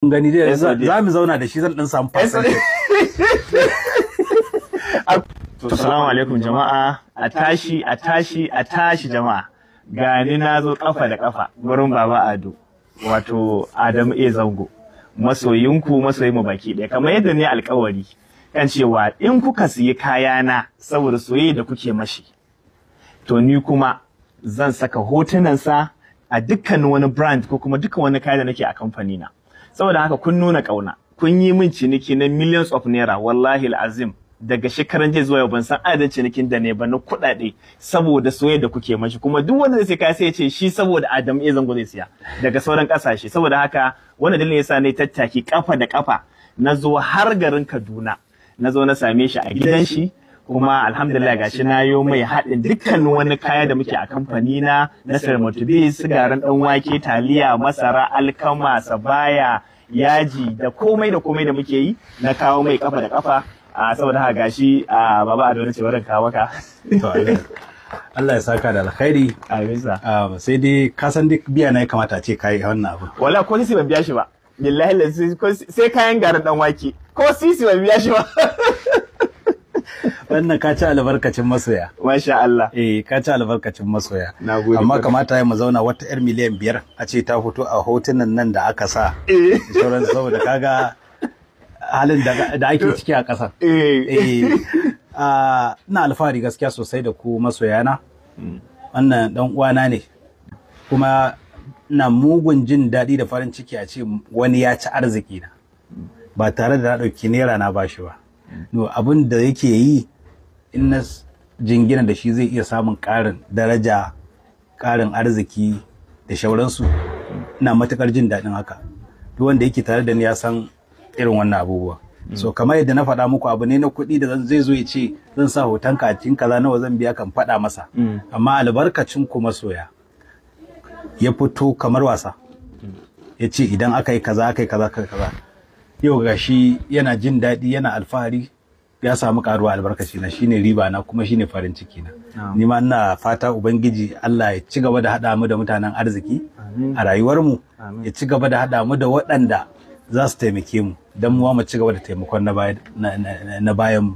gani dai za mu zauna da shi zan dan samu percentage. Assalamu alaikum jama'a, a tashi jama'a. Gani na zo kafa da kafa gurin Baba Ado, wato Adamu A Zango, masoyinku masoyinmu baki ɗaya. Kamar yadda ne alkawari kan cewa in kuka siyi kayana saboda soyayya da kuke mashi, to ni kuma zan saka hotunansa a dukkan wani brand ko kuma dukkan wani kaya da nake a kamfani na. Saboda haka kun nuna kauna, kun yi min ciniki na millions of naira, wallahi al'azim. Daga shekaran jiya zuwa yau ban san adadin cinikin da ne ba na kuɗaɗe saboda soyayya da kuke mashi, kuma duk wanda zai kai sai ya ce shi saboda Adamu A Zango zai siya daga sauran ƙasashe. Saboda haka wannan dalilin yasa ne tattaki kafa da kafa na zo har garin Kaduna, na zo na same shi a gidan shi, kuma alhamdulillah gashi na yo mai haɗin dukkan wani kaya da muke a kamfani na Sermotibi, sigarin ɗan wake, taliya, masara, alkama, sabaya, yaji da komai da muke yi na kawo mai kafa da kafa. Saboda haka gashi Baba Ado ne ce barin kawo ka. Allah ya saka da alkhairi. Sai dai ka san duk biya na ya kamata ce kai wannan abu. Wala ko sisi ban biya shi ba. Billahi sai kayan garin dan wake. Ko sisi ban biya shi ba. Wannan ka ci albarkacin masoya. Masha Allah. Ka ci albarkacin masoya. Nagode. Amma kamata ya mu zauna wata 'yar miliyan 5 a ce ta fito a hotunan nan da aka sa. Sauran saboda kaga halin da ake ciki a ƙasar. Ina alfahari gaskiya sosai da ku masoyana. Wannan dan uwana ne. Kuma ina mugun jin daɗi da farin ciki a ce wani ya ci arziki na. Ba tare da na ɗauki naira na bashi ba. No, abin da yake yi in na jingina da shi zai iya samun ƙarin daraja, ƙarin arziki da shauransu. Ina matuƙar jin daɗin haka. Duk wanda yake tare da ni ya san irin wannan abubuwa. So kamar yadda na faɗa muku, abu ne na kuɗi da zai zo ya ce zan sa hoton ka a cikin kaza nawa zan biya, kan faɗa masa. Amma albarkacin ku masoya ya fito kamar wasa. Ya ce idan aka yi kaza aka yi kaza aka yi kaza. Yau gashi yana jin daɗi, yana alfahari, ya samu karuwa albarkaci na, shine riba na kuma shine farin ciki na. Ni ma ina fata Ubangiji Allah ya ci gaba da haɗa mu da mutanen arziki a rayuwar mu, ya ci gaba da haɗa mu da waɗanda za su taimake mu don mu ci gaba da taimakon na bayan mu.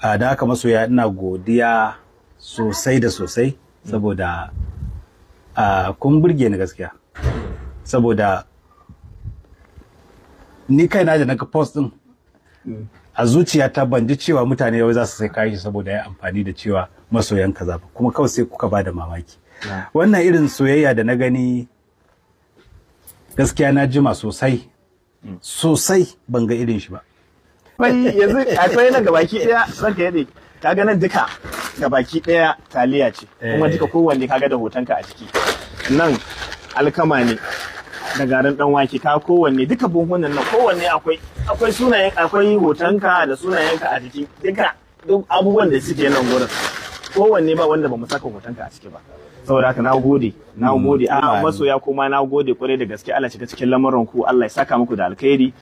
Da haka masoya ina godiya sosai da sosai saboda kun burge ni gaskiya, saboda ni kaina da naga post din a zuciyata ban ji cewa mutane yau za su sai kayi saboda ya amfani da cewa masoyan kaza ba, kuma kawai sai kuka ba da mamaki. Wannan irin soyayya da na gani gaskiya na jima sosai ban ga irin shi ba. Yanzu akwai nan gabaki daya ranka yade, kaga nan duka gabaki daya taliya ce, kuma duka kowanne kaga da hotonka a ciki. Nan alkama ne da garin dan wake, ka kowanne duka buhunan nan kowanne akwai sunayen, akwai hotonka da sunayenka a jiki, duka duk abubuwan da suke nan gurin kowanne ba wanda bamu saka hotonka a ciki ba. Saboda haka na gode a masoya kuma na gode kwarai da gaske. Allah shiga cikin lamarin ku, Allah ya saka muku da alkhairi.